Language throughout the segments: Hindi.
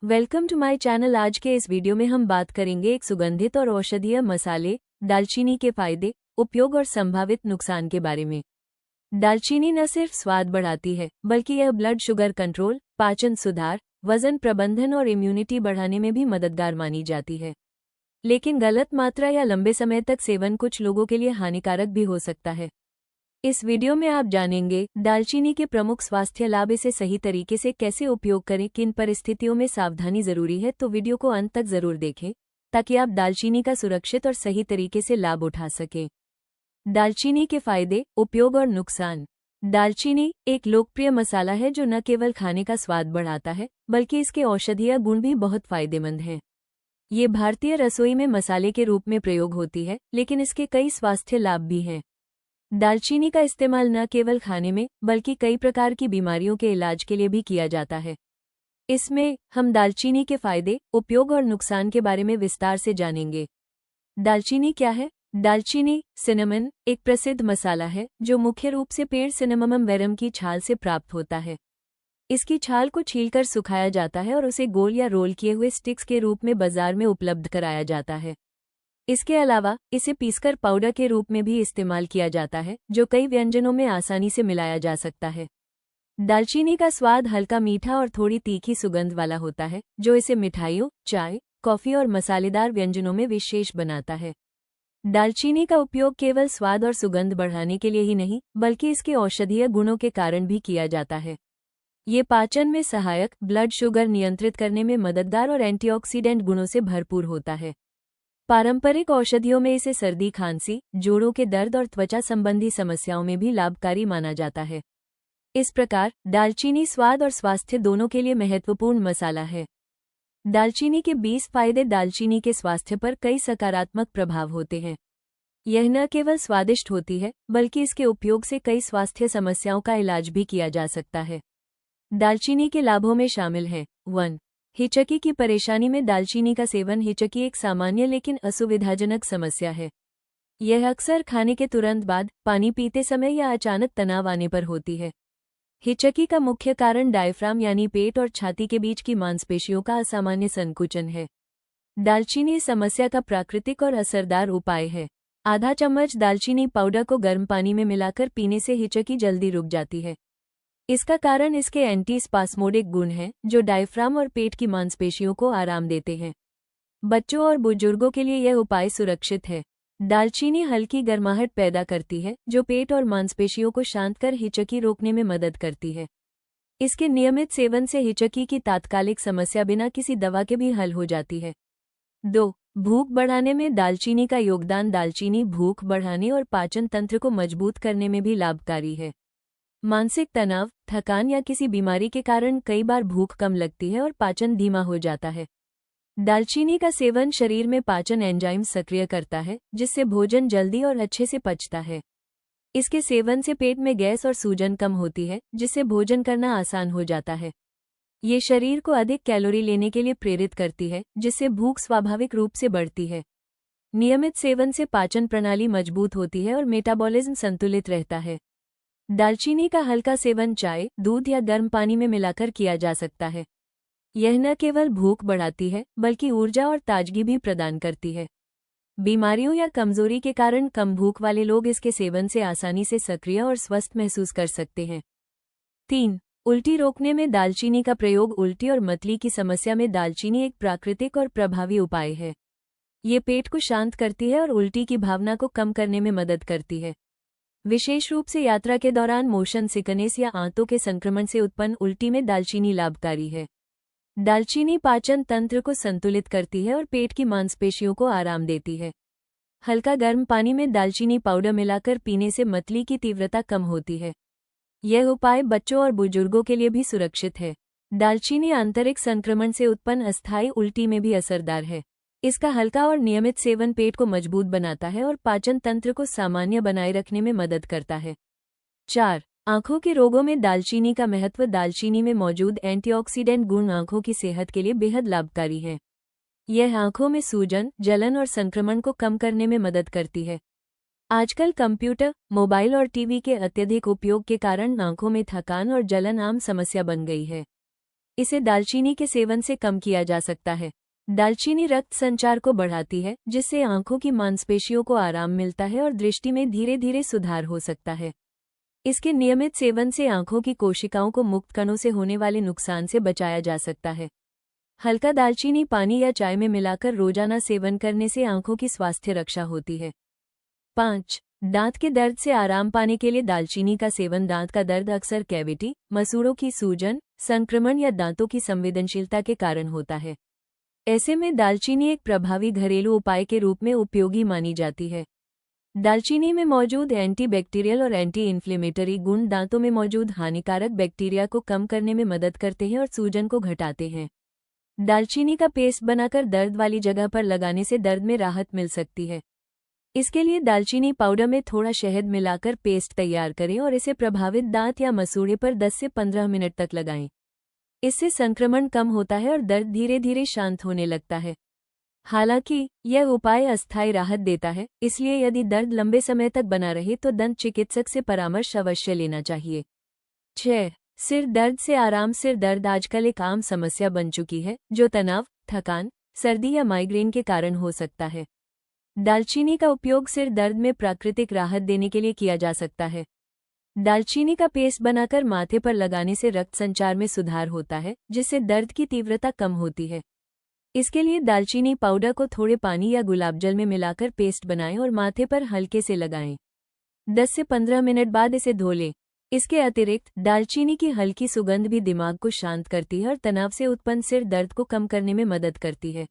Welcome to my channel. आज के इस वीडियो में हम बात करेंगे एक सुगंधित और औषधीय मसाले दालचीनी के फायदे, उपयोग और संभावित नुकसान के बारे में। दालचीनी न सिर्फ स्वाद बढ़ाती है बल्कि यह ब्लड शुगर कंट्रोल, पाचन सुधार, वजन प्रबंधन और इम्यूनिटी बढ़ाने में भी मददगार मानी जाती है। लेकिन गलत मात्रा या लंबे समय तक सेवन कुछ लोगों के लिए हानिकारक भी हो सकता है। इस वीडियो में आप जानेंगे दालचीनी के प्रमुख स्वास्थ्य लाभ, इसे सही तरीके से कैसे उपयोग करें, किन परिस्थितियों में सावधानी जरूरी है। तो वीडियो को अंत तक जरूर देखें ताकि आप दालचीनी का सुरक्षित और सही तरीके से लाभ उठा सकें। दालचीनी के फायदे, उपयोग और नुकसान। दालचीनी एक लोकप्रिय मसाला है जो न केवल खाने का स्वाद बढ़ाता है बल्कि इसके औषधीय गुण भी बहुत फायदेमंद हैं। ये भारतीय रसोई में मसाले के रूप में प्रयोग होती है, लेकिन इसके कई स्वास्थ्य लाभ भी हैं। दालचीनी का इस्तेमाल न केवल खाने में बल्कि कई प्रकार की बीमारियों के इलाज के लिए भी किया जाता है। इसमें हम दालचीनी के फायदे, उपयोग और नुकसान के बारे में विस्तार से जानेंगे। दालचीनी क्या है? दालचीनी सिनेमन एक प्रसिद्ध मसाला है जो मुख्य रूप से पेड़ सिनेमम वेरम की छाल से प्राप्त होता है। इसकी छाल को छीलकर सुखाया जाता है और उसे गोल या रोल किए हुए स्टिक्स के रूप में बाजार में उपलब्ध कराया जाता है। इसके अलावा इसे पीसकर पाउडर के रूप में भी इस्तेमाल किया जाता है, जो कई व्यंजनों में आसानी से मिलाया जा सकता है। दालचीनी का स्वाद हल्का मीठा और थोड़ी तीखी सुगंध वाला होता है, जो इसे मिठाइयों, चाय, कॉफी और मसालेदार व्यंजनों में विशेष बनाता है। दालचीनी का उपयोग केवल स्वाद और सुगंध बढ़ाने के लिए ही नहीं बल्कि इसके औषधीय गुणों के कारण भी किया जाता है। ये पाचन में सहायक, ब्लड शुगर नियंत्रित करने में मददगार और एंटीऑक्सीडेंट गुणों से भरपूर होता है। पारंपरिक औषधियों में इसे सर्दी, खांसी, जोड़ों के दर्द और त्वचा संबंधी समस्याओं में भी लाभकारी माना जाता है। इस प्रकार दालचीनी स्वाद और स्वास्थ्य दोनों के लिए महत्वपूर्ण मसाला है। दालचीनी के 20 फायदे। दालचीनी के स्वास्थ्य पर कई सकारात्मक प्रभाव होते हैं। यह न केवल स्वादिष्ट होती है बल्कि इसके उपयोग से कई स्वास्थ्य समस्याओं का इलाज भी किया जा सकता है। दालचीनी के लाभों में शामिल हैं 1. हिचकी की परेशानी में दालचीनी का सेवन। हिचकी एक सामान्य लेकिन असुविधाजनक समस्या है। यह अक्सर खाने के तुरंत बाद, पानी पीते समय या अचानक तनाव आने पर होती है। हिचकी का मुख्य कारण डायफ्राम यानी पेट और छाती के बीच की मांसपेशियों का असामान्य संकुचन है। दालचीनी इस समस्या का प्राकृतिक और असरदार उपाय है। आधा चम्मच दालचीनी पाउडर को गर्म पानी में मिलाकर पीने से हिचकी जल्दी रुक जाती है। इसका कारण इसके एंटी स्पास्मोडिक गुण हैं, जो डायफ्राम और पेट की मांसपेशियों को आराम देते हैं। बच्चों और बुजुर्गों के लिए यह उपाय सुरक्षित है। दालचीनी हल्की गर्माहट पैदा करती है, जो पेट और मांसपेशियों को शांत कर हिचकी रोकने में मदद करती है। इसके नियमित सेवन से हिचकी की तात्कालिक समस्या बिना किसी दवा के भी हल हो जाती है। 2. भूख बढ़ाने में दालचीनी का योगदान। दालचीनी भूख बढ़ाने और पाचन तंत्र को मजबूत करने में भी लाभकारी है। मानसिक तनाव, थकान या किसी बीमारी के कारण कई बार भूख कम लगती है और पाचन धीमा हो जाता है। दालचीनी का सेवन शरीर में पाचन एंजाइम सक्रिय करता है, जिससे भोजन जल्दी और अच्छे से पचता है। इसके सेवन से पेट में गैस और सूजन कम होती है, जिससे भोजन करना आसान हो जाता है। ये शरीर को अधिक कैलोरी लेने के लिए प्रेरित करती है, जिससे भूख स्वाभाविक रूप से बढ़ती है। नियमित सेवन से पाचन प्रणाली मजबूत होती है और मेटाबॉलिज्म संतुलित रहता है। दालचीनी का हल्का सेवन चाय, दूध या गर्म पानी में मिलाकर किया जा सकता है। यह न केवल भूख बढ़ाती है बल्कि ऊर्जा और ताजगी भी प्रदान करती है। बीमारियों या कमजोरी के कारण कम भूख वाले लोग इसके सेवन से आसानी से सक्रिय और स्वस्थ महसूस कर सकते हैं। 3. उल्टी रोकने में दालचीनी का प्रयोग। उल्टी और मतली की समस्या में दालचीनी एक प्राकृतिक और प्रभावी उपाय है। ये पेट को शांत करती है और उल्टी की भावना को कम करने में मदद करती है। विशेष रूप से यात्रा के दौरान मोशन सिकनेस या आंतों के संक्रमण से उत्पन्न उल्टी में दालचीनी लाभकारी है। दालचीनी पाचन तंत्र को संतुलित करती है और पेट की मांसपेशियों को आराम देती है। हल्का गर्म पानी में दालचीनी पाउडर मिलाकर पीने से मतली की तीव्रता कम होती है। यह उपाय बच्चों और बुजुर्गों के लिए भी सुरक्षित है। दालचीनी आंतरिक संक्रमण से उत्पन्न अस्थायी उल्टी में भी असरदार है। इसका हल्का और नियमित सेवन पेट को मजबूत बनाता है और पाचन तंत्र को सामान्य बनाए रखने में मदद करता है। 4. आंखों के रोगों में दालचीनी का महत्व। दालचीनी में मौजूद एंटीऑक्सीडेंट गुण आंखों की सेहत के लिए बेहद लाभकारी है। यह आंखों में सूजन, जलन और संक्रमण को कम करने में मदद करती है। आजकल कंप्यूटर, मोबाइल और टीवी के अत्यधिक उपयोग के कारण आंखों में थकान और जलन आम समस्या बन गई है। इसे दालचीनी के सेवन से कम किया जा सकता है। दालचीनी रक्त संचार को बढ़ाती है, जिससे आंखों की मांसपेशियों को आराम मिलता है और दृष्टि में धीरे धीरे सुधार हो सकता है। इसके नियमित सेवन से आंखों की कोशिकाओं को मुक्त कणों से होने वाले नुकसान से बचाया जा सकता है। हल्का दालचीनी पानी या चाय में मिलाकर रोजाना सेवन करने से आंखों की स्वास्थ्य रक्षा होती है। 5. दांत के दर्द से आराम पाने के लिए दालचीनी का सेवन। दांत का दर्द अक्सर कैविटी, मसूड़ों की सूजन, संक्रमण या दांतों की संवेदनशीलता के कारण होता है। ऐसे में दालचीनी एक प्रभावी घरेलू उपाय के रूप में उपयोगी मानी जाती है। दालचीनी में मौजूद एंटीबैक्टीरियल और एंटी इन्फ्लेमेटरी गुण दांतों में मौजूद हानिकारक बैक्टीरिया को कम करने में मदद करते हैं और सूजन को घटाते हैं। दालचीनी का पेस्ट बनाकर दर्द वाली जगह पर लगाने से दर्द में राहत मिल सकती है। इसके लिए दालचीनी पाउडर में थोड़ा शहद मिलाकर पेस्ट तैयार करें और इसे प्रभावित दांत या मसूड़े पर 10 से 15 मिनट तक लगाएं। इससे संक्रमण कम होता है और दर्द धीरे धीरे शांत होने लगता है। हालांकि यह उपाय अस्थायी राहत देता है, इसलिए यदि दर्द लंबे समय तक बना रहे तो दंत चिकित्सक से परामर्श अवश्य लेना चाहिए। 6. सिर दर्द से आराम। सिर दर्द आजकल एक आम समस्या बन चुकी है, जो तनाव, थकान, सर्दी या माइग्रेन के कारण हो सकता है। दालचीनी का उपयोग सिर दर्द में प्राकृतिक राहत देने के लिए किया जा सकता है। दालचीनी का पेस्ट बनाकर माथे पर लगाने से रक्त संचार में सुधार होता है, जिससे दर्द की तीव्रता कम होती है। इसके लिए दालचीनी पाउडर को थोड़े पानी या गुलाब जल में मिलाकर पेस्ट बनाएं और माथे पर हल्के से लगाएं। 10 से 15 मिनट बाद इसे धो लें। इसके अतिरिक्त दालचीनी की हल्की सुगंध भी दिमाग को शांत करती है और तनाव से उत्पन्न सिर दर्द को कम करने में मदद करती है।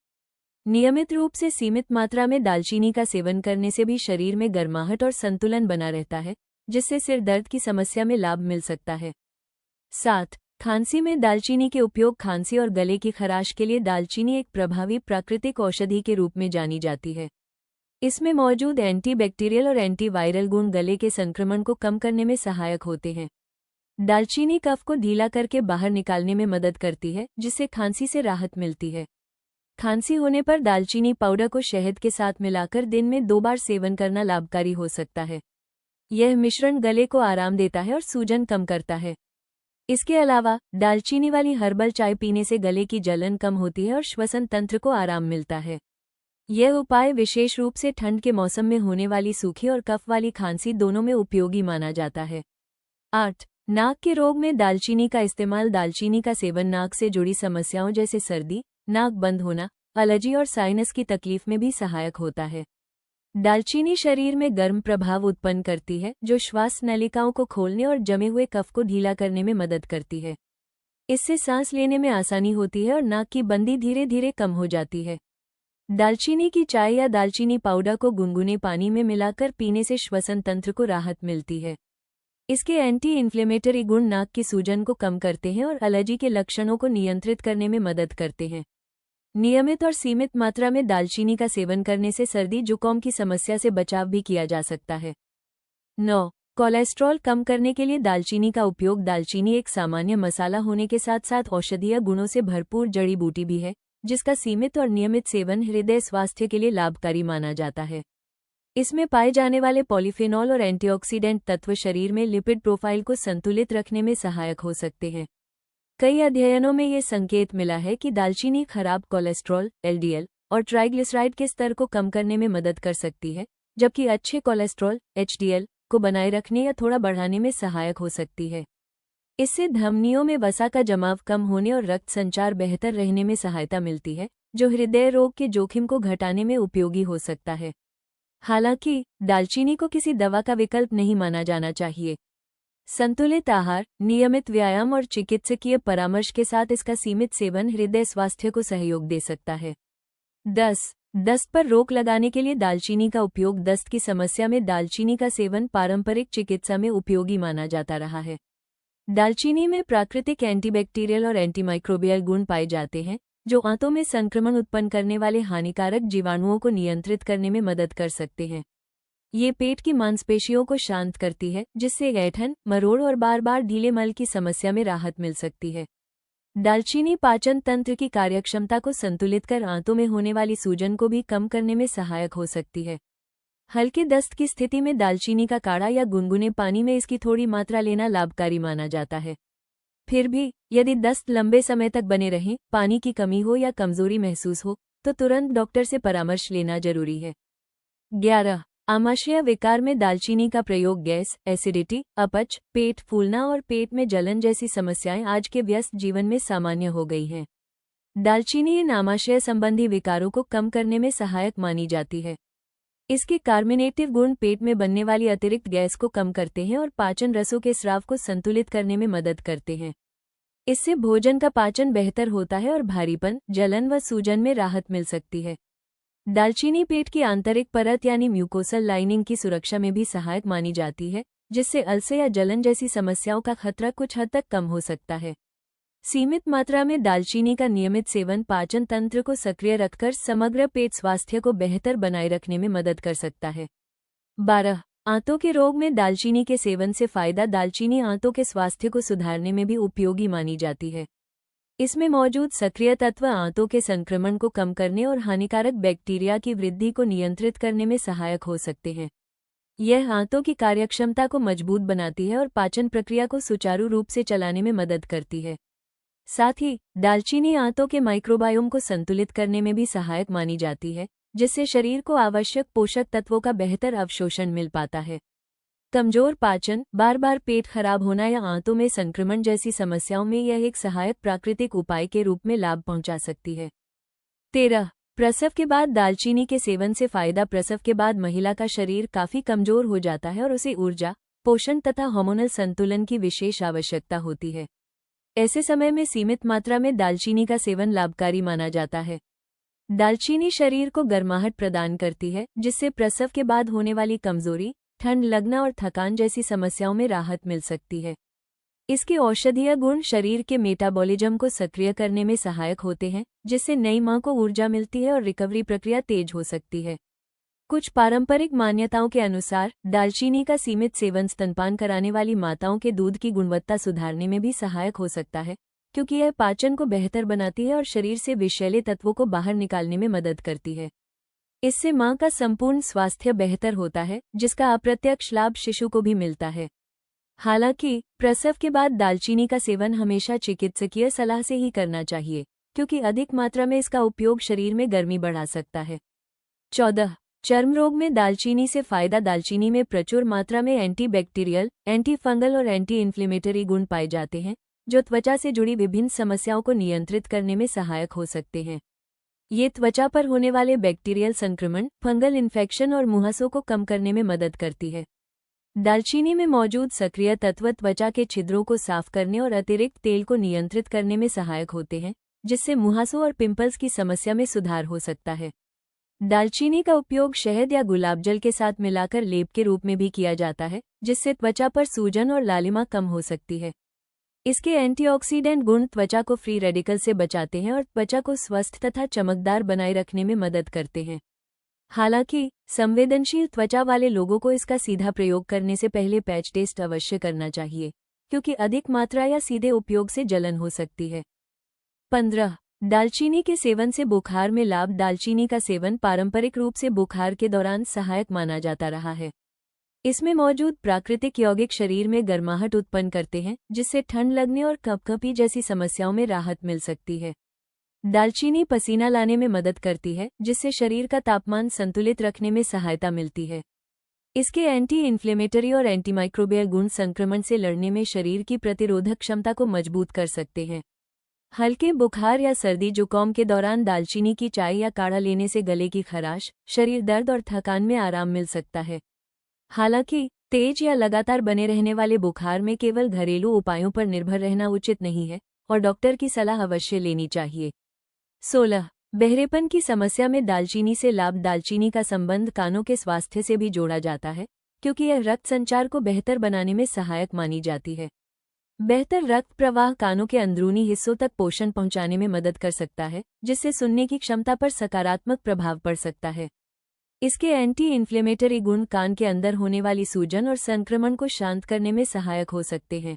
नियमित रूप से सीमित मात्रा में दालचीनी का सेवन करने से भी शरीर में गर्माहट और संतुलन बना रहता है, जिससे सिर दर्द की समस्या में लाभ मिल सकता है। 7. खांसी में दालचीनी के उपयोग। खांसी और गले की खराश के लिए दालचीनी एक प्रभावी प्राकृतिक औषधि के रूप में जानी जाती है। इसमें मौजूद एंटीबैक्टीरियल और एंटीवायरल गुण गले के संक्रमण को कम करने में सहायक होते हैं। दालचीनी कफ को ढीला करके बाहर निकालने में मदद करती है, जिससे खांसी से राहत मिलती है। खांसी होने पर दालचीनी पाउडर को शहद के साथ मिलाकर दिन में 2 बार सेवन करना लाभकारी हो सकता है। यह मिश्रण गले को आराम देता है और सूजन कम करता है। इसके अलावा दालचीनी वाली हर्बल चाय पीने से गले की जलन कम होती है और श्वसन तंत्र को आराम मिलता है। यह उपाय विशेष रूप से ठंड के मौसम में होने वाली सूखी और कफ वाली खांसी दोनों में उपयोगी माना जाता है। 8. नाक के रोग में दालचीनी का इस्तेमाल। दालचीनी का सेवन नाक से जुड़ी समस्याओं जैसे सर्दी, नाक बंद होना, एलर्जी और साइनस की तकलीफ में भी सहायक होता है। दालचीनी शरीर में गर्म प्रभाव उत्पन्न करती है, जो श्वास नलिकाओं को खोलने और जमे हुए कफ को ढीला करने में मदद करती है। इससे सांस लेने में आसानी होती है और नाक की बंदी धीरे धीरे कम हो जाती है। दालचीनी की चाय या दालचीनी पाउडर को गुनगुने पानी में मिलाकर पीने से श्वसन तंत्र को राहत मिलती है। इसके एंटी इन्फ्लेमेटरी गुण नाक की सूजन को कम करते हैं और एलर्जी के लक्षणों को नियंत्रित करने में मदद करते हैं। नियमित और सीमित मात्रा में दालचीनी का सेवन करने से सर्दी जुकाम की समस्या से बचाव भी किया जा सकता है। 9. कोलेस्ट्रॉल कम करने के लिए दालचीनी का उपयोग। दालचीनी एक सामान्य मसाला होने के साथ साथ औषधीय गुणों से भरपूर जड़ी बूटी भी है, जिसका सीमित और नियमित सेवन हृदय स्वास्थ्य के लिए लाभकारी माना जाता है। इसमें पाए जाने वाले पॉलीफेनॉल और एंटीऑक्सीडेंट तत्व शरीर में लिपिड प्रोफाइल को संतुलित रखने में सहायक हो सकते हैं। कई अध्ययनों में ये संकेत मिला है कि दालचीनी खराब कोलेस्ट्रॉल, एलडीएल और ट्राइग्लिसराइड के स्तर को कम करने में मदद कर सकती है, जबकि अच्छे कोलेस्ट्रॉल, एचडीएल, को बनाए रखने या थोड़ा बढ़ाने में सहायक हो सकती है। इससे धमनियों में वसा का जमाव कम होने और रक्त संचार बेहतर रहने में सहायता मिलती है, जो हृदय रोग के जोखिम को घटाने में उपयोगी हो सकता है। हालांकि दालचीनी को किसी दवा का विकल्प नहीं माना जाना चाहिए। संतुलित आहार, नियमित व्यायाम और चिकित्सकीय परामर्श के साथ इसका सीमित सेवन हृदय स्वास्थ्य को सहयोग दे सकता है। 10. दस्त पर रोक लगाने के लिए दालचीनी का उपयोग। दस्त की समस्या में दालचीनी का सेवन पारंपरिक चिकित्सा में उपयोगी माना जाता रहा है। दालचीनी में प्राकृतिक एंटीबैक्टीरियल और एंटीमाइक्रोबियल गुण पाए जाते हैं, जो आंतों में संक्रमण उत्पन्न करने वाले हानिकारक जीवाणुओं को नियंत्रित करने में मदद कर सकते हैं। ये पेट की मांसपेशियों को शांत करती है, जिससे ऐंठन, मरोड़ और बार बार ढीले मल की समस्या में राहत मिल सकती है। दालचीनी पाचन तंत्र की कार्यक्षमता को संतुलित कर आंतों में होने वाली सूजन को भी कम करने में सहायक हो सकती है। हल्के दस्त की स्थिति में दालचीनी का काढ़ा या गुनगुने पानी में इसकी थोड़ी मात्रा लेना लाभकारी माना जाता है। फिर भी यदि दस्त लंबे समय तक बने रहें, पानी की कमी हो या कमजोरी महसूस हो तो तुरंत डॉक्टर से परामर्श लेना जरूरी है। 11. आमाशय विकार में दालचीनी का प्रयोग गैस, एसिडिटी, अपच, पेट फूलना और पेट में जलन जैसी समस्याएं आज के व्यस्त जीवन में सामान्य हो गई हैं। दालचीनी इन आमाशय संबंधी विकारों को कम करने में सहायक मानी जाती है। इसके कार्मिनेटिव गुण पेट में बनने वाली अतिरिक्त गैस को कम करते हैं और पाचन रसों के स्राव को संतुलित करने में मदद करते हैं। इससे भोजन का पाचन बेहतर होता है और भारीपन, जलन व सूजन में राहत मिल सकती है। दालचीनी पेट की आंतरिक परत यानी म्यूकोसल लाइनिंग की सुरक्षा में भी सहायक मानी जाती है, जिससे अल्सर या जलन जैसी समस्याओं का खतरा कुछ हद तक कम हो सकता है। सीमित मात्रा में दालचीनी का नियमित सेवन पाचन तंत्र को सक्रिय रखकर समग्र पेट स्वास्थ्य को बेहतर बनाए रखने में मदद कर सकता है। 12. आंतों के रोग में दालचीनी के सेवन से फायदा। दालचीनी आंतों के स्वास्थ्य को सुधारने में भी उपयोगी मानी जाती है। इसमें मौजूद सक्रिय तत्व आंतों के संक्रमण को कम करने और हानिकारक बैक्टीरिया की वृद्धि को नियंत्रित करने में सहायक हो सकते हैं। यह आंतों की कार्यक्षमता को मजबूत बनाती है और पाचन प्रक्रिया को सुचारू रूप से चलाने में मदद करती है। साथ ही दालचीनी आंतों के माइक्रोबायोम को संतुलित करने में भी सहायक मानी जाती है, जिससे शरीर को आवश्यक पोषक तत्वों का बेहतर अवशोषण मिल पाता है। कमजोर पाचन, बार बार पेट खराब होना या आंतों में संक्रमण जैसी समस्याओं में यह एक सहायक प्राकृतिक उपाय के रूप में लाभ पहुंचा सकती है। 13. प्रसव के बाद दालचीनी के सेवन से फायदा। प्रसव के बाद महिला का शरीर काफी कमजोर हो जाता है और उसे ऊर्जा, पोषण तथा हार्मोनल संतुलन की विशेष आवश्यकता होती है। ऐसे समय में सीमित मात्रा में दालचीनी का सेवन लाभकारी माना जाता है। दालचीनी शरीर को गर्माहट प्रदान करती है, जिससे प्रसव के बाद होने वाली कमजोरी, ठंड लगना और थकान जैसी समस्याओं में राहत मिल सकती है। इसके औषधीय गुण शरीर के मेटाबॉलिज्म को सक्रिय करने में सहायक होते हैं, जिससे नई मां को ऊर्जा मिलती है और रिकवरी प्रक्रिया तेज हो सकती है। कुछ पारंपरिक मान्यताओं के अनुसार दालचीनी का सीमित सेवन स्तनपान कराने वाली माताओं के दूध की गुणवत्ता सुधारने में भी सहायक हो सकता है, क्योंकि यह पाचन को बेहतर बनाती है और शरीर से विषैले तत्वों को बाहर निकालने में मदद करती है। इससे मां का संपूर्ण स्वास्थ्य बेहतर होता है, जिसका अप्रत्यक्ष लाभ शिशु को भी मिलता है। हालांकि प्रसव के बाद दालचीनी का सेवन हमेशा चिकित्सकीय सलाह से ही करना चाहिए, क्योंकि अधिक मात्रा में इसका उपयोग शरीर में गर्मी बढ़ा सकता है। 14. चर्म रोग में दालचीनी से फायदा। दालचीनी में प्रचुर मात्रा में एंटीबैक्टीरियल, एंटी फंगल और एंटी इन्फ्लेमेटरी गुण पाए जाते हैं, जो त्वचा से जुड़ी विभिन्न समस्याओं को नियंत्रित करने में सहायक हो सकते हैं। ये त्वचा पर होने वाले बैक्टीरियल संक्रमण, फंगल इन्फेक्शन और मुहासों को कम करने में मदद करती है। दालचीनी में मौजूद सक्रिय तत्व त्वचा के छिद्रों को साफ करने और अतिरिक्त तेल को नियंत्रित करने में सहायक होते हैं, जिससे मुहासों और पिंपल्स की समस्या में सुधार हो सकता है। दालचीनी का उपयोग शहद या गुलाबजल के साथ मिलाकर लेप के रूप में भी किया जाता है, जिससे त्वचा पर सूजन और लालिमा कम हो सकती है। इसके एंटीऑक्सीडेंट गुण त्वचा को फ्री रेडिकल से बचाते हैं और त्वचा को स्वस्थ तथा चमकदार बनाए रखने में मदद करते हैं। हालांकि संवेदनशील त्वचा वाले लोगों को इसका सीधा प्रयोग करने से पहले पैच टेस्ट अवश्य करना चाहिए, क्योंकि अधिक मात्रा या सीधे उपयोग से जलन हो सकती है। 15. दालचीनी के सेवन से बुखार में लाभ। दालचीनी का सेवन पारंपरिक रूप से बुखार के दौरान सहायक माना जाता रहा है। इसमें मौजूद प्राकृतिक यौगिक शरीर में गर्माहट उत्पन्न करते हैं, जिससे ठंड लगने और कपकपी जैसी समस्याओं में राहत मिल सकती है। दालचीनी पसीना लाने में मदद करती है, जिससे शरीर का तापमान संतुलित रखने में सहायता मिलती है। इसके एंटी इन्फ्लेमेटरी और एंटीमाइक्रोबियल गुण संक्रमण से लड़ने में शरीर की प्रतिरोधक क्षमता को मजबूत कर सकते हैं। हल्के बुखार या सर्दी जुकाम के दौरान दालचीनी की चाय या काढ़ा लेने से गले की खराश, शरीर दर्द और थकान में आराम मिल सकता है। हालांकि तेज या लगातार बने रहने वाले बुखार में केवल घरेलू उपायों पर निर्भर रहना उचित नहीं है और डॉक्टर की सलाह अवश्य लेनी चाहिए। 16. बहरेपन की समस्या में दालचीनी से लाभ। दालचीनी का संबंध कानों के स्वास्थ्य से भी जोड़ा जाता है, क्योंकि यह रक्त संचार को बेहतर बनाने में सहायक मानी जाती है। बेहतर रक्त प्रवाह कानों के अंदरूनी हिस्सों तक पोषण पहुंचाने में मदद कर सकता है, जिससे सुनने की क्षमता पर सकारात्मक प्रभाव पड़ सकता है। इसके एंटी इन्फ्लेमेटरी गुण कान के अंदर होने वाली सूजन और संक्रमण को शांत करने में सहायक हो सकते हैं।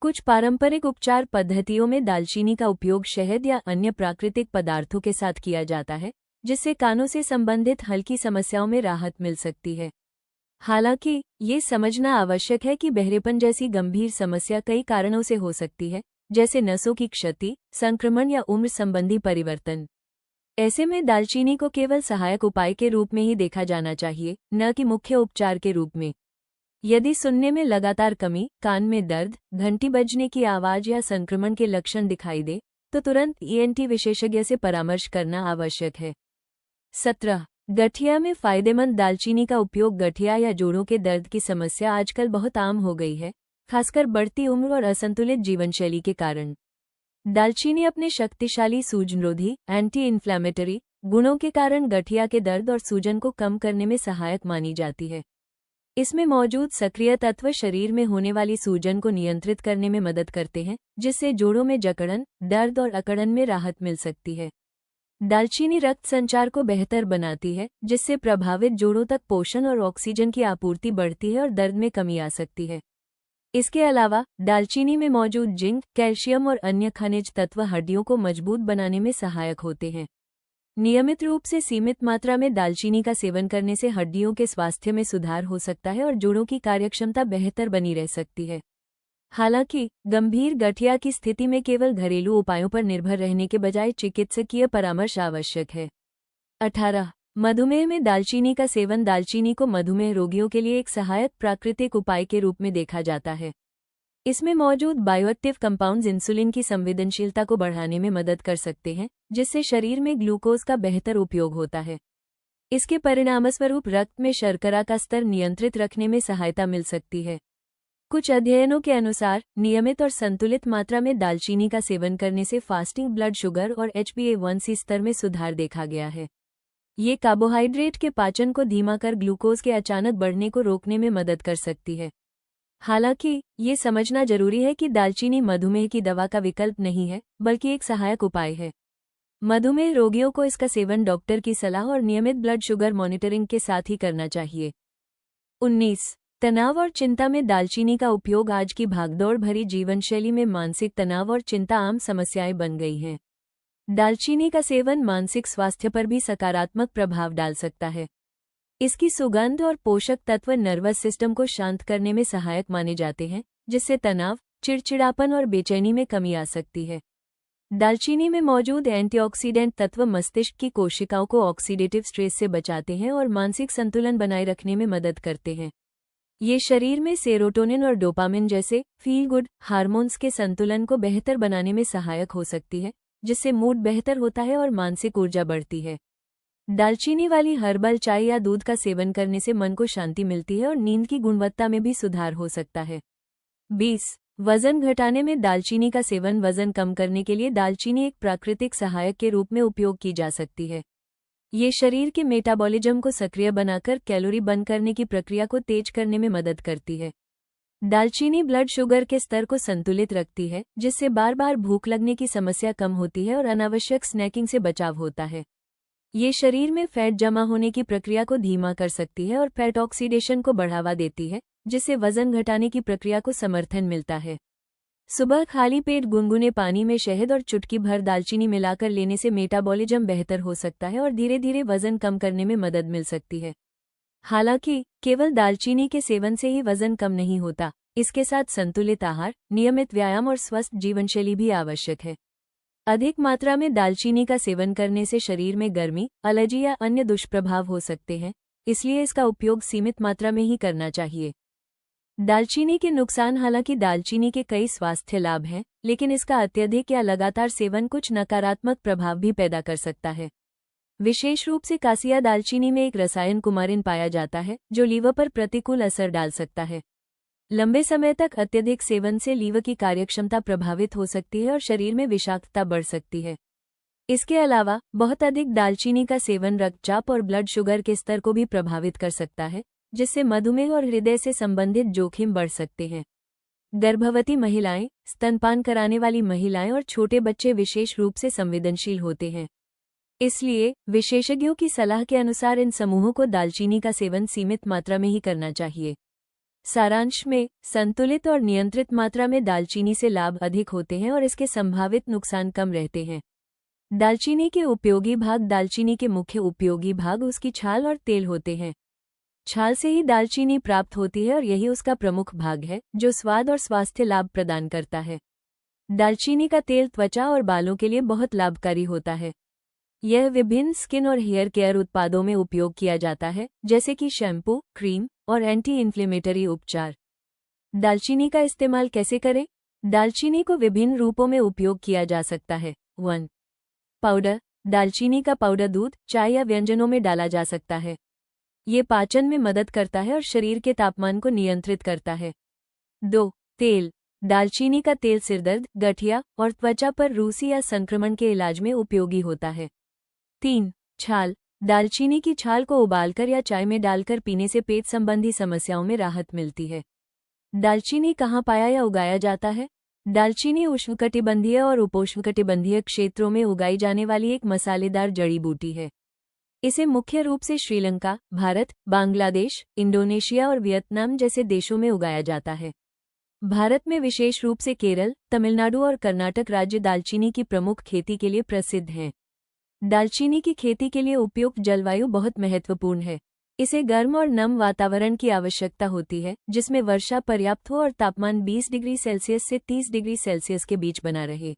कुछ पारंपरिक उपचार पद्धतियों में दालचीनी का उपयोग शहद या अन्य प्राकृतिक पदार्थों के साथ किया जाता है, जिससे कानों से संबंधित हल्की समस्याओं में राहत मिल सकती है। हालांकि ये समझना आवश्यक है कि बहरेपन जैसी गंभीर समस्या कई कारणों से हो सकती है, जैसे नसों की क्षति, संक्रमण या उम्र संबंधी परिवर्तन। ऐसे में दालचीनी को केवल सहायक उपाय के रूप में ही देखा जाना चाहिए, न कि मुख्य उपचार के रूप में। यदि सुनने में लगातार कमी, कान में दर्द, घंटी बजने की आवाज या संक्रमण के लक्षण दिखाई दे, तो तुरंत ईएनटी विशेषज्ञ से परामर्श करना आवश्यक है। 17. गठिया में फायदेमंद दालचीनी का उपयोग। गठिया या जोड़ों के दर्द की समस्या आजकल बहुत आम हो गई है, खासकर बढ़ती उम्र और असंतुलित जीवनशैली के कारण। दालचीनी अपने शक्तिशाली सूजनरोधी एंटी इन्फ्लेमेटरी गुणों के कारण गठिया के दर्द और सूजन को कम करने में सहायक मानी जाती है। इसमें मौजूद सक्रिय तत्व शरीर में होने वाली सूजन को नियंत्रित करने में मदद करते हैं, जिससे जोड़ों में जकड़न, दर्द और अकड़न में राहत मिल सकती है। दालचीनी रक्त संचार को बेहतर बनाती है, जिससे प्रभावित जोड़ों तक पोषण और ऑक्सीजन की आपूर्ति बढ़ती है और दर्द में कमी आ सकती है। इसके अलावा दालचीनी में मौजूद जिंक, कैल्शियम और अन्य खनिज तत्व हड्डियों को मजबूत बनाने में सहायक होते हैं। नियमित रूप से सीमित मात्रा में दालचीनी का सेवन करने से हड्डियों के स्वास्थ्य में सुधार हो सकता है और जोड़ों की कार्यक्षमता बेहतर बनी रह सकती है। हालांकि गंभीर गठिया की स्थिति में केवल घरेलू उपायों पर निर्भर रहने के बजाय चिकित्सकीय परामर्श आवश्यक है। 18. मधुमेह में दालचीनी का सेवन। दालचीनी को मधुमेह रोगियों के लिए एक सहायक प्राकृतिक उपाय के रूप में देखा जाता है। इसमें मौजूद बायोएक्टिव कंपाउंड्स इंसुलिन की संवेदनशीलता को बढ़ाने में मदद कर सकते हैं, जिससे शरीर में ग्लूकोज का बेहतर उपयोग होता है। इसके परिणामस्वरूप रक्त में शर्करा का स्तर नियंत्रित रखने में सहायता मिल सकती है। कुछ अध्ययनों के अनुसार नियमित और संतुलित मात्रा में दालचीनी का सेवन करने से फास्टिंग ब्लड शुगर और HbA1c स्तर में सुधार देखा गया है। ये कार्बोहाइड्रेट के पाचन को धीमा कर ग्लूकोज के अचानक बढ़ने को रोकने में मदद कर सकती है। हालांकि ये समझना जरूरी है कि दालचीनी मधुमेह की दवा का विकल्प नहीं है, बल्कि एक सहायक उपाय है। मधुमेह रोगियों को इसका सेवन डॉक्टर की सलाह और नियमित ब्लड शुगर मॉनिटरिंग के साथ ही करना चाहिए। 19. तनाव और चिंता में दालचीनी का उपयोग। आज की भागदौड़ भरी जीवनशैली में मानसिक तनाव और चिंता आम समस्याएं बन गई हैं। दालचीनी का सेवन मानसिक स्वास्थ्य पर भी सकारात्मक प्रभाव डाल सकता है। इसकी सुगंध और पोषक तत्व नर्वस सिस्टम को शांत करने में सहायक माने जाते हैं, जिससे तनाव, चिड़चिड़ापन और बेचैनी में कमी आ सकती है। दालचीनी में मौजूद एंटीऑक्सीडेंट तत्व मस्तिष्क की कोशिकाओं को ऑक्सीडेटिव स्ट्रेस से बचाते हैं और मानसिक संतुलन बनाए रखने में मदद करते हैं। ये शरीर में सेरोटोनिन और डोपामिन जैसे फील गुड हार्मोन्स के संतुलन को बेहतर बनाने में सहायक हो सकती है, जिससे मूड बेहतर होता है और मानसिक ऊर्जा बढ़ती है। दालचीनी वाली हर्बल चाय या दूध का सेवन करने से मन को शांति मिलती है और नींद की गुणवत्ता में भी सुधार हो सकता है। 20. वजन घटाने में दालचीनी का सेवन। वजन कम करने के लिए दालचीनी एक प्राकृतिक सहायक के रूप में उपयोग की जा सकती है। ये शरीर के मेटाबॉलिज्म को सक्रिय बनाकर कैलोरी बर्न करने की प्रक्रिया को तेज करने में मदद करती है। दालचीनी ब्लड शुगर के स्तर को संतुलित रखती है, जिससे बार बार भूख लगने की समस्या कम होती है और अनावश्यक स्नैकिंग से बचाव होता है। ये शरीर में फैट जमा होने की प्रक्रिया को धीमा कर सकती है और फैट ऑक्सीडेशन को बढ़ावा देती है, जिससे वजन घटाने की प्रक्रिया को समर्थन मिलता है। सुबह खाली पेट गुनगुने पानी में शहद और चुटकी भर दालचीनी मिलाकर लेने से मेटाबॉलिज्म बेहतर हो सकता है और धीरे धीरे वजन कम करने में मदद मिल सकती है। हालांकि केवल दालचीनी के सेवन से ही वजन कम नहीं होता, इसके साथ संतुलित आहार, नियमित व्यायाम और स्वस्थ जीवनशैली भी आवश्यक है। अधिक मात्रा में दालचीनी का सेवन करने से शरीर में गर्मी, एलर्जी या अन्य दुष्प्रभाव हो सकते हैं, इसलिए इसका उपयोग सीमित मात्रा में ही करना चाहिए। दालचीनी के नुकसान। हालांकि दालचीनी के कई स्वास्थ्य लाभ हैं, लेकिन इसका अत्यधिक या लगातार सेवन कुछ नकारात्मक प्रभाव भी पैदा कर सकता है। विशेष रूप से कासिया दालचीनी में एक रसायन कुमारिन पाया जाता है, जो लीवर पर प्रतिकूल असर डाल सकता है। लंबे समय तक अत्यधिक सेवन से लीवर की कार्यक्षमता प्रभावित हो सकती है और शरीर में विषाक्तता बढ़ सकती है। इसके अलावा बहुत अधिक दालचीनी का सेवन रक्तचाप और ब्लड शुगर के स्तर को भी प्रभावित कर सकता है, जिससे मधुमेह और हृदय से संबंधित जोखिम बढ़ सकते हैं। गर्भवती महिलाएं, स्तनपान कराने वाली महिलाएं और छोटे बच्चे विशेष रूप से संवेदनशील होते हैं। इसलिए विशेषज्ञों की सलाह के अनुसार इन समूहों को दालचीनी का सेवन सीमित मात्रा में ही करना चाहिए। सारांश में, संतुलित और नियंत्रित मात्रा में दालचीनी से लाभ अधिक होते हैं और इसके संभावित नुकसान कम रहते हैं। दालचीनी के उपयोगी भाग। दालचीनी के मुख्य उपयोगी भाग उसकी छाल और तेल होते हैं। छाल से ही दालचीनी प्राप्त होती है और यही उसका प्रमुख भाग है जो स्वाद और स्वास्थ्य लाभ प्रदान करता है। दालचीनी का तेल त्वचा और बालों के लिए बहुत लाभकारी होता है। यह विभिन्न स्किन और हेयर केयर उत्पादों में उपयोग किया जाता है, जैसे कि शैम्पू, क्रीम और एंटी इन्फ्लेमेटरी उपचार। दालचीनी का इस्तेमाल कैसे करें? दालचीनी को विभिन्न रूपों में उपयोग किया जा सकता है। 1. पाउडर। दालचीनी का पाउडर दूध, चाय या व्यंजनों में डाला जा सकता है। ये पाचन में मदद करता है और शरीर के तापमान को नियंत्रित करता है। 2. तेल। दालचीनी का तेल सिरदर्द, गठिया और त्वचा पर रूसी या संक्रमण के इलाज में उपयोगी होता है। 3. छाल। दालचीनी की छाल को उबालकर या चाय में डालकर पीने से पेट संबंधी समस्याओं में राहत मिलती है। दालचीनी कहाँ पाया या उगाया जाता है? दालचीनी उष्णकटिबंधीय और उपोष्णकटिबंधीय क्षेत्रों में उगाई जाने वाली एक मसालेदार जड़ी बूटी है। इसे मुख्य रूप से श्रीलंका, भारत, बांग्लादेश, इंडोनेशिया और वियतनाम जैसे देशों में उगाया जाता है। भारत में विशेष रूप से केरल, तमिलनाडु और कर्नाटक राज्य दालचीनी की प्रमुख खेती के लिए प्रसिद्ध हैं। दालचीनी की खेती के लिए उपयुक्त जलवायु बहुत महत्वपूर्ण है। इसे गर्म और नम वातावरण की आवश्यकता होती है, जिसमें वर्षा पर्याप्त हो और तापमान 20 डिग्री सेल्सियस से 30 डिग्री सेल्सियस के बीच बना रहे।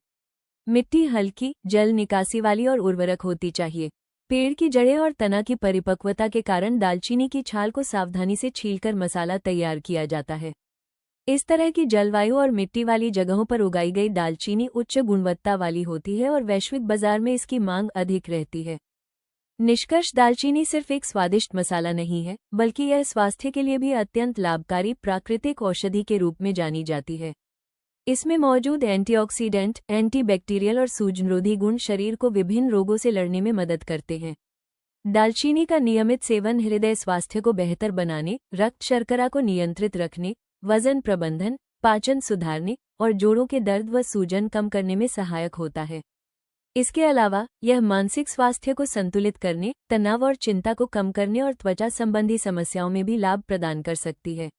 मिट्टी हल्की, जल निकासी वाली और उर्वरक होती चाहिए। पेड़ की जड़ें और तना की परिपक्वता के कारण दालचीनी की छाल को सावधानी से छीलकर मसाला तैयार किया जाता है। इस तरह की जलवायु और मिट्टी वाली जगहों पर उगाई गई दालचीनी उच्च गुणवत्ता वाली होती है और वैश्विक बाजार में इसकी मांग अधिक रहती है। निष्कर्ष, दालचीनी सिर्फ एक स्वादिष्ट मसाला नहीं है, बल्कि यह स्वास्थ्य के लिए भी अत्यंत लाभकारी प्राकृतिक औषधि के रूप में जानी जाती है। इसमें मौजूद एंटीऑक्सीडेंट, एंटीबैक्टीरियल और सूजनरोधी गुण शरीर को विभिन्न रोगों से लड़ने में मदद करते हैं। दालचीनी का नियमित सेवन हृदय स्वास्थ्य को बेहतर बनाने, रक्त शर्करा को नियंत्रित रखने, वजन प्रबंधन, पाचन सुधारने और जोड़ों के दर्द व सूजन कम करने में सहायक होता है। इसके अलावा यह मानसिक स्वास्थ्य को संतुलित करने, तनाव और चिंता को कम करने और त्वचा संबंधी समस्याओं में भी लाभ प्रदान कर सकती है।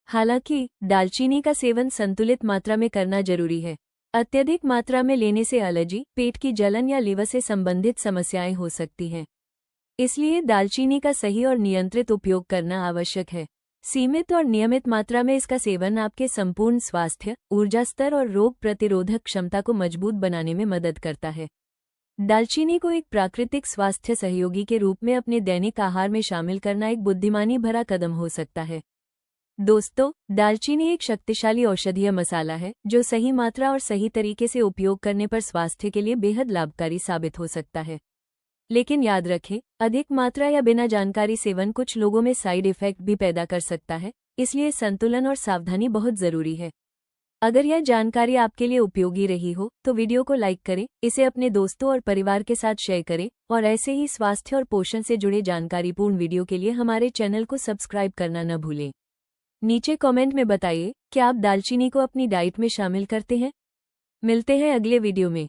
हालांकि दालचीनी का सेवन संतुलित मात्रा में करना जरूरी है। अत्यधिक मात्रा में लेने से एलर्जी, पेट की जलन या लीवर से संबंधित समस्याएं हो सकती हैं। इसलिए दालचीनी का सही और नियंत्रित उपयोग करना आवश्यक है। सीमित और नियमित मात्रा में इसका सेवन आपके संपूर्ण स्वास्थ्य, ऊर्जा स्तर और रोग प्रतिरोधक क्षमता को मजबूत बनाने में मदद करता है। दालचीनी को एक प्राकृतिक स्वास्थ्य सहयोगी के रूप में अपने दैनिक आहार में शामिल करना एक बुद्धिमानी भरा कदम हो सकता है। दोस्तों, दालचीनी एक शक्तिशाली औषधीय मसाला है जो सही मात्रा और सही तरीके से उपयोग करने पर स्वास्थ्य के लिए बेहद लाभकारी साबित हो सकता है। लेकिन याद रखें, अधिक मात्रा या बिना जानकारी सेवन कुछ लोगों में साइड इफेक्ट भी पैदा कर सकता है, इसलिए संतुलन और सावधानी बहुत जरूरी है। अगर यह जानकारी आपके लिए उपयोगी रही हो तो वीडियो को लाइक करें, इसे अपने दोस्तों और परिवार के साथ शेयर करें और ऐसे ही स्वास्थ्य और पोषण से जुड़े जानकारीपूर्ण वीडियो के लिए हमारे चैनल को सब्सक्राइब करना न भूलें। नीचे कमेंट में बताइए, क्या आप दालचीनी को अपनी डाइट में शामिल करते हैं? मिलते हैं अगले वीडियो में।